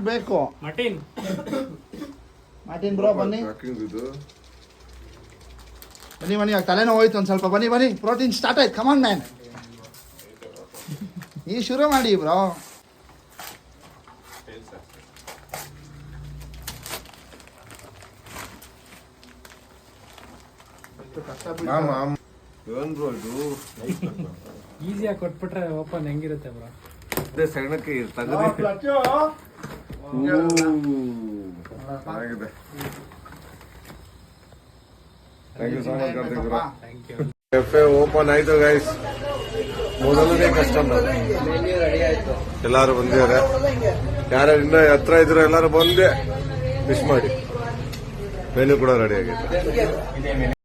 ಬೇಕು mutton bro ಬನ್ನಿ ಬನ್ನಿ ಇವಾಗ ತಲೆನೋ ಹೋಯ್ತು ಒಂದು ಸ್ವಲ್ಪ ಬನ್ನಿ ಪ್ರೋಟೀನ್ ಸ್ಟಾರ್ಟ್ ಆಯ್ತು ಕಮಾನ್ ಮ್ಯಾನ್ ನೀವು ಶುರು ಮಾಡಿ ಬ್ರೋ ಈಸಿಯಾಗಿ ಕೊಟ್ಬಿಟ್ರೆ ಓಪನ್ ಹೆಂಗಿರುತ್ತೆ ಬ್ರೋ ಸಣ್ಣಕ್ಕೆ ಕೆಫೆ ಓಪನ್ ಆಯ್ತು ಗೈಸ್. ಮೊದಲನೇ ಕಸ್ಟಮರ್ ಎಲ್ಲಾರು ಬಂದಿದ್ದಾರೆ. ಯಾರು ಇನ್ನ ಹತ್ರ ಇದ್ರು ಎಲ್ಲಾರು ಬಂದೆ ವಿಶ್ ಮಾಡಿ. ಮೆನು ಕೂಡ ರೆಡಿ ಆಗಿದೆ.